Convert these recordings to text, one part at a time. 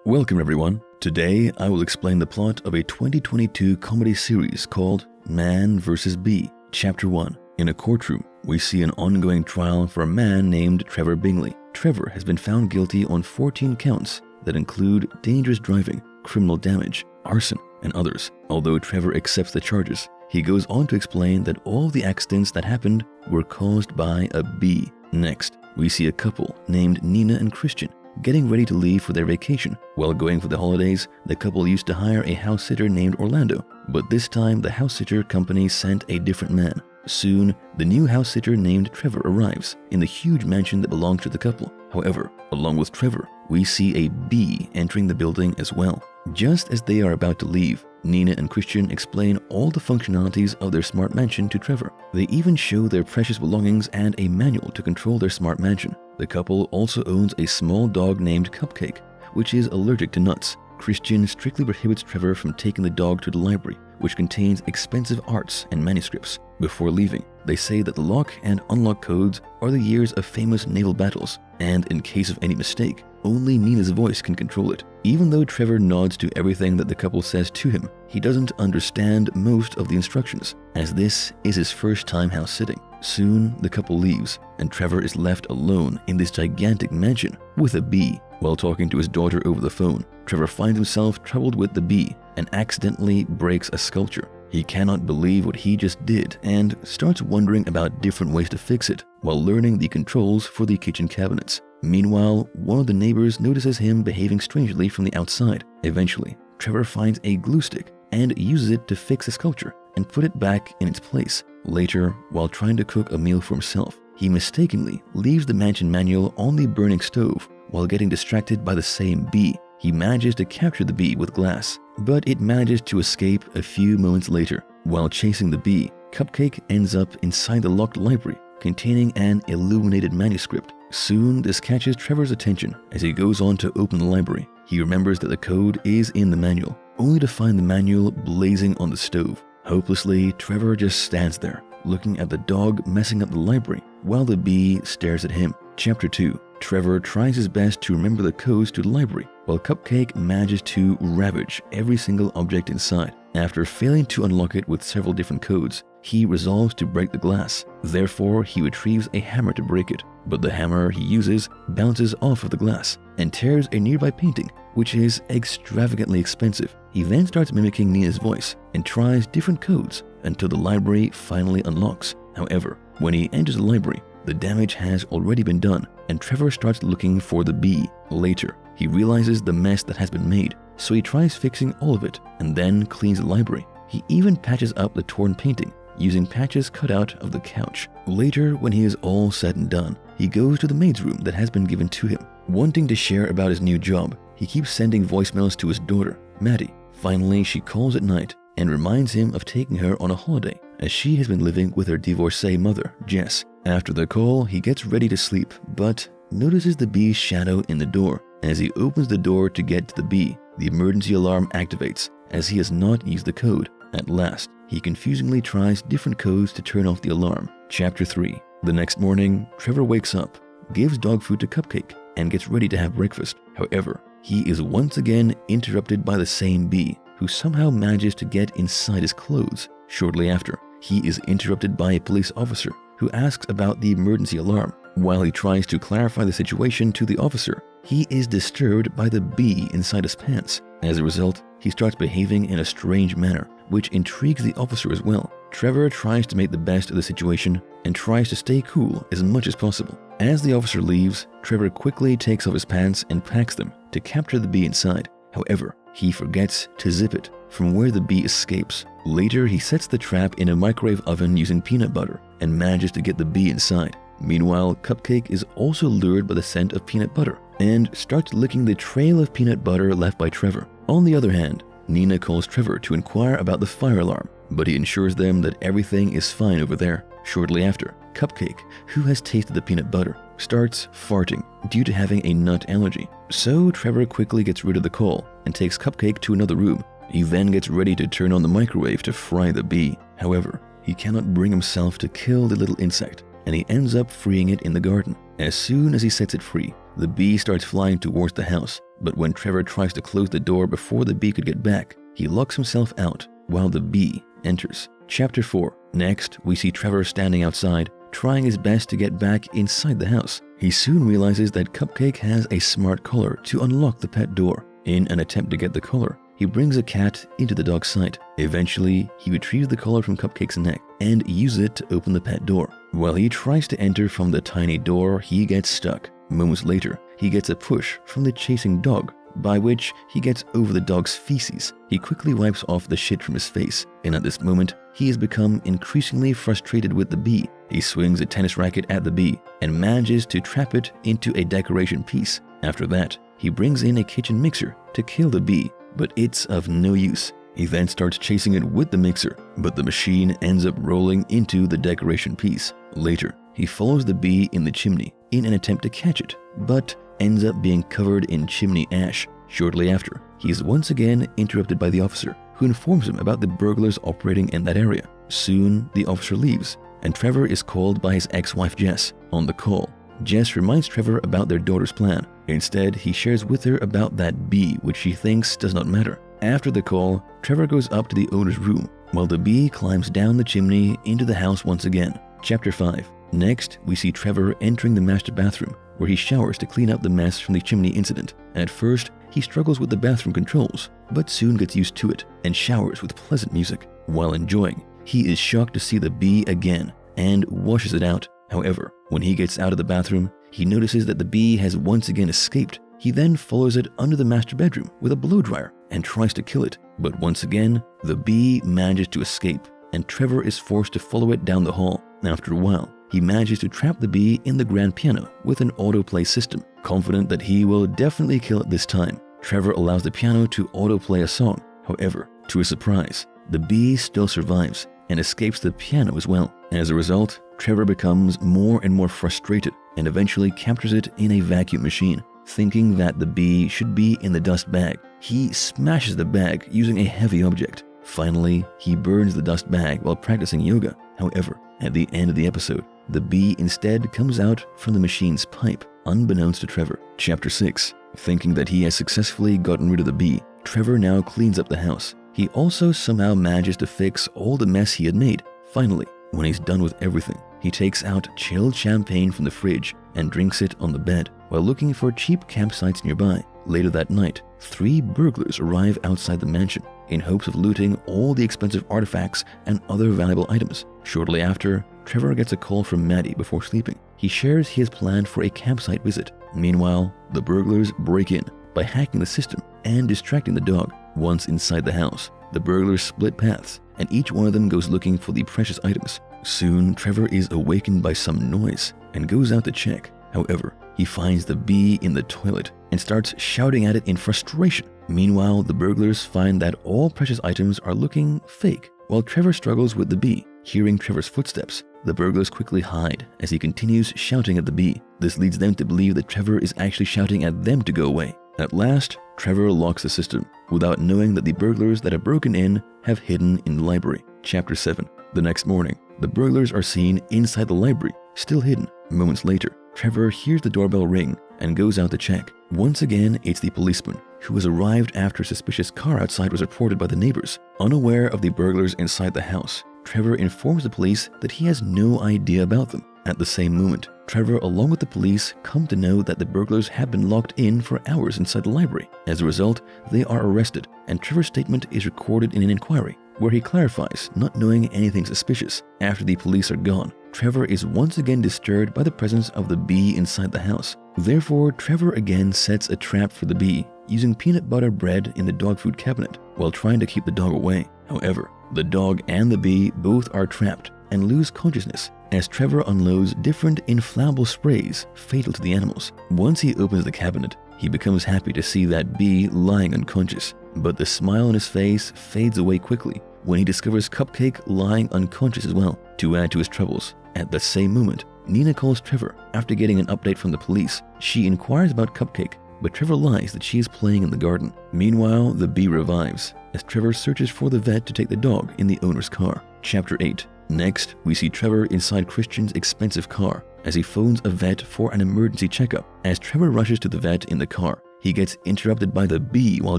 Welcome everyone. Today I will explain the plot of a 2022 comedy series called Man vs. Bee. Chapter 1. In a courtroom, we see an ongoing trial for a man named Trevor Bingley. Trevor has been found guilty on 14 counts that include dangerous driving, criminal damage, arson, and others. Although Trevor accepts the charges, he goes on to explain that all the accidents that happened were caused by a bee. Next, we see a couple named Nina and Christian getting ready to leave for their vacation. While going for the holidays, the couple used to hire a house sitter named Orlando, but this time the house sitter company sent a different man. Soon, the new house sitter named Trevor arrives in the huge mansion that belongs to the couple. However, along with Trevor, we see a bee entering the building as well. Just as they are about to leave, Nina and Christian explain all the functionalities of their smart mansion to Trevor. They even show their precious belongings and a manual to control their smart mansion. The couple also owns a small dog named Cupcake, which is allergic to nuts. Christian strictly prohibits Trevor from taking the dog to the library, which contains expensive arts and manuscripts. Before leaving, they say that the lock and unlock codes are the years of famous naval battles, and in case of any mistake, only Nina's voice can control it. Even though Trevor nods to everything that the couple says to him, he doesn't understand most of the instructions, as this is his first time house sitting. Soon, the couple leaves, and Trevor is left alone in this gigantic mansion with a bee. While talking to his daughter over the phone, Trevor finds himself troubled with the bee and accidentally breaks a sculpture. He cannot believe what he just did and starts wondering about different ways to fix it while learning the controls for the kitchen cabinets. Meanwhile, one of the neighbors notices him behaving strangely from the outside. Eventually, Trevor finds a glue stick and uses it to fix the sculpture and put it back in its place. Later, while trying to cook a meal for himself, he mistakenly leaves the mansion manual on the burning stove while getting distracted by the same bee. He manages to capture the bee with glass, but it manages to escape a few moments later. While chasing the bee, Cupcake ends up inside the locked library containing an illuminated manuscript. Soon, this catches Trevor's attention as he goes on to open the library. He remembers that the code is in the manual, only to find the manual blazing on the stove. Hopelessly, Trevor just stands there, looking at the dog messing up the library while the bee stares at him. Chapter 2. Trevor tries his best to remember the codes to the library, while Cupcake manages to ravage every single object inside. After failing to unlock it with several different codes, he resolves to break the glass. Therefore, he retrieves a hammer to break it, but the hammer he uses bounces off of the glass and tears a nearby painting, which is extravagantly expensive. He then starts mimicking Nina's voice and tries different codes until the library finally unlocks. However, when he enters the library, the damage has already been done, and Trevor starts looking for the bee. Later, he realizes the mess that has been made, so he tries fixing all of it and then cleans the library. He even patches up the torn painting using patches cut out of the couch. Later, when he is all said and done, he goes to the maid's room that has been given to him. Wanting to share about his new job, he keeps sending voicemails to his daughter, Maddie. Finally, she calls at night and reminds him of taking her on a holiday, as she has been living with her divorcee mother, Jess. After the call, he gets ready to sleep, but notices the bee's shadow in the door. As he opens the door to get to the bee, the emergency alarm activates, as he has not used the code. At last, he confusingly tries different codes to turn off the alarm. Chapter 3. The next morning, Trevor wakes up, gives dog food to Cupcake, and gets ready to have breakfast. However, he is once again interrupted by the same bee, who somehow manages to get inside his clothes. Shortly after, he is interrupted by a police officer who asks about the emergency alarm. While he tries to clarify the situation to the officer, he is disturbed by the bee inside his pants. As a result, he starts behaving in a strange manner, which intrigues the officer as well. Trevor tries to make the best of the situation and tries to stay cool as much as possible. As the officer leaves, Trevor quickly takes off his pants and packs them to capture the bee inside. However, he forgets to zip it from where the bee escapes. Later, he sets the trap in a microwave oven using peanut butter and manages to get the bee inside. Meanwhile, Cupcake is also lured by the scent of peanut butter and starts licking the trail of peanut butter left by Trevor. On the other hand, Nina calls Trevor to inquire about the fire alarm, but he assures them that everything is fine over there. Shortly after, Cupcake, who has tasted the peanut butter, starts farting due to having a nut allergy. So Trevor quickly gets rid of the call and takes Cupcake to another room. He then gets ready to turn on the microwave to fry the bee. However, he cannot bring himself to kill the little insect, and he ends up freeing it in the garden. As soon as he sets it free, the bee starts flying towards the house, but when Trevor tries to close the door before the bee could get back, he locks himself out while the bee enters. Chapter 4. Next, we see Trevor standing outside, trying his best to get back inside the house. He soon realizes that Cupcake has a smart collar to unlock the pet door. In an attempt to get the collar, he brings a cat into the dog's sight. Eventually, he retrieves the collar from Cupcake's neck and uses it to open the pet door. While he tries to enter from the tiny door, he gets stuck. Moments later, he gets a push from the chasing dog, by which he gets over the dog's feces. He quickly wipes off the shit from his face, and at this moment, he has become increasingly frustrated with the bee. He swings a tennis racket at the bee and manages to trap it into a decoration piece. After that, he brings in a kitchen mixer to kill the bee, but it's of no use. He then starts chasing it with the mixer, but the machine ends up rolling into the decoration piece. Later, he follows the bee in the chimney in an attempt to catch it, but ends up being covered in chimney ash. Shortly after, he is once again interrupted by the officer, who informs him about the burglars operating in that area. Soon, the officer leaves, and Trevor is called by his ex-wife Jess. On the call, Jess reminds Trevor about their daughter's plan. Instead, he shares with her about that bee, which she thinks does not matter. After the call, Trevor goes up to the owner's room, while the bee climbs down the chimney into the house once again. Chapter 5. Next, we see Trevor entering the master bathroom, where he showers to clean up the mess from the chimney incident. At first, he struggles with the bathroom controls, but soon gets used to it and showers with pleasant music. While enjoying, he is shocked to see the bee again and washes it out. However, when he gets out of the bathroom, he notices that the bee has once again escaped. He then follows it under the master bedroom with a blow dryer and tries to kill it. But once again, the bee manages to escape, and Trevor is forced to follow it down the hall. After a while, he manages to trap the bee in the grand piano with an autoplay system. Confident that he will definitely kill it this time, Trevor allows the piano to autoplay a song. However, to his surprise, the bee still survives and escapes the piano as well. As a result, Trevor becomes more and more frustrated and eventually captures it in a vacuum machine. Thinking that the bee should be in the dust bag, he smashes the bag using a heavy object. Finally, he burns the dust bag while practicing yoga. However, at the end of the episode, the bee instead comes out from the machine's pipe, unbeknownst to Trevor. Chapter 6. Thinking that he has successfully gotten rid of the bee, Trevor now cleans up the house. He also somehow manages to fix all the mess he had made. Finally, when he's done with everything, he takes out chilled champagne from the fridge and drinks it on the bed while looking for cheap campsites nearby. Later that night, 3 burglars arrive outside the mansion in hopes of looting all the expensive artifacts and other valuable items. Shortly after, Trevor gets a call from Maddie before sleeping. He shares his plan for a campsite visit. Meanwhile, the burglars break in by hacking the system and distracting the dog. Once inside the house, the burglars split paths, and each one of them goes looking for the precious items. Soon, Trevor is awakened by some noise and goes out to check. However, he finds the bee in the toilet and starts shouting at it in frustration. Meanwhile, the burglars find that all precious items are looking fake, while Trevor struggles with the bee. Hearing Trevor's footsteps, the burglars quickly hide as he continues shouting at the bee. This leads them to believe that Trevor is actually shouting at them to go away. At last, Trevor locks the system, without knowing that the burglars that have broken in have hidden in the library. Chapter 7. The next morning, the burglars are seen inside the library, still hidden. Moments later, Trevor hears the doorbell ring and goes out to check. Once again, it's the policeman, who has arrived after a suspicious car outside was reported by the neighbors. Unaware of the burglars inside the house, Trevor informs the police that he has no idea about them. At the same moment, Trevor, along with the police, come to know that the burglars have been locked in for hours inside the library. As a result, they are arrested, and Trevor's statement is recorded in an inquiry, where he clarifies not knowing anything suspicious. After the police are gone, Trevor is once again disturbed by the presence of the bee inside the house. Therefore, Trevor again sets a trap for the bee, using peanut butter bread in the dog food cabinet, while trying to keep the dog away. However, the dog and the bee both are trapped and lose consciousnness as Trevor unloads different inflammable sprays fatal to the animals. Once he opens the cabinet, he becomes happy to see that bee lying unconscious, but the smile on his face fades away quickly when he discovers Cupcake lying unconscious as well. To add to his troubles, at the same moment, Nina calls Trevor after getting an update from the police. She inquires about Cupcake, but Trevor lies that she is playing in the garden. Meanwhile, the bee revives as Trevor searches for the vet to take the dog in the owner's car. Chapter 8. Next, we see Trevor inside Christian's expensive car, as he phones a vet for an emergency checkup. As Trevor rushes to the vet in the car, he gets interrupted by the bee while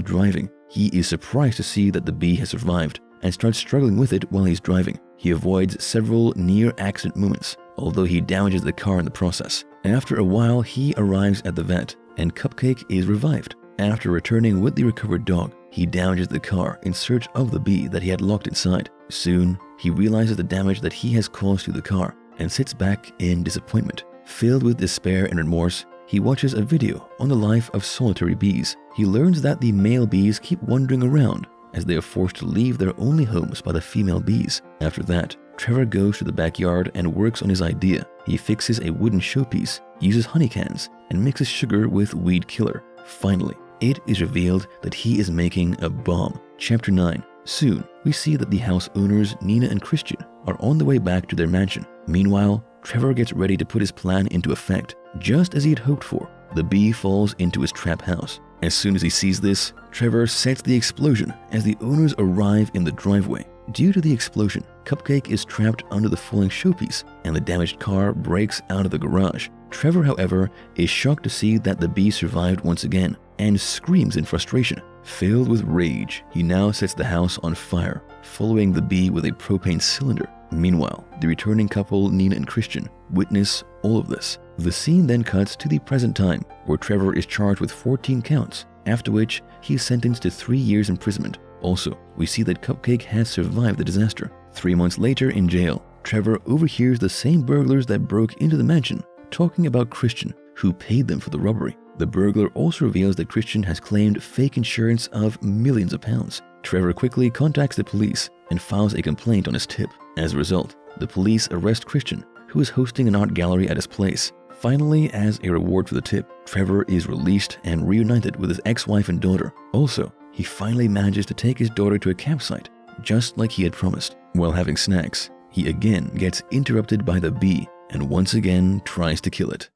driving. He is surprised to see that the bee has survived and starts struggling with it while he's driving. He avoids several near-accident moments, although he damages the car in the process. After a while, he arrives at the vet, and Cupcake is revived. After returning with the recovered dog, he damages the car in search of the bee that he had locked inside. Soon, he realizes the damage that he has caused to the car and sits back in disappointment. Filled with despair and remorse, he watches a video on the life of solitary bees. He learns that the male bees keep wandering around as they are forced to leave their only homes by the female bees. After that, Trevor goes to the backyard and works on his idea. He fixes a wooden showpiece, uses honey cans, and mixes sugar with weed killer. Finally, it is revealed that he is making a bomb. Chapter 9. Soon, we see that the house owners, Nina and Christian, are on the way back to their mansion. Meanwhile, Trevor gets ready to put his plan into effect. Just as he had hoped for, the bee falls into his trap house. As soon as he sees this, Trevor sets the explosion as the owners arrive in the driveway. Due to the explosion, Cupcake is trapped under the falling showpiece, and the damaged car breaks out of the garage. Trevor, however, is shocked to see that the bee survived once again and screams in frustration. Filled with rage, he now sets the house on fire, following the bee with a propane cylinder. Meanwhile, the returning couple, Nina and Christian, witness all of this. The scene then cuts to the present time, where Trevor is charged with 14 counts, after which he is sentenced to 3 years imprisonment. Also, we see that Cupcake has survived the disaster. 3 months later in jail, Trevor overhears the same burglars that broke into the mansion talking about Christian, who paid them for the robbery. The burglar also reveals that Christian has claimed fake insurance of millions of pounds. Trevor quickly contacts the police and files a complaint on his tip. As a result, the police arrest Christian, who is hosting an art gallery at his place. Finally, as a reward for the tip, Trevor is released and reunited with his ex-wife and daughter. Also, he finally manages to take his daughter to a campsite, just like he had promised. While having snacks, he again gets interrupted by the bee and once again tries to kill it.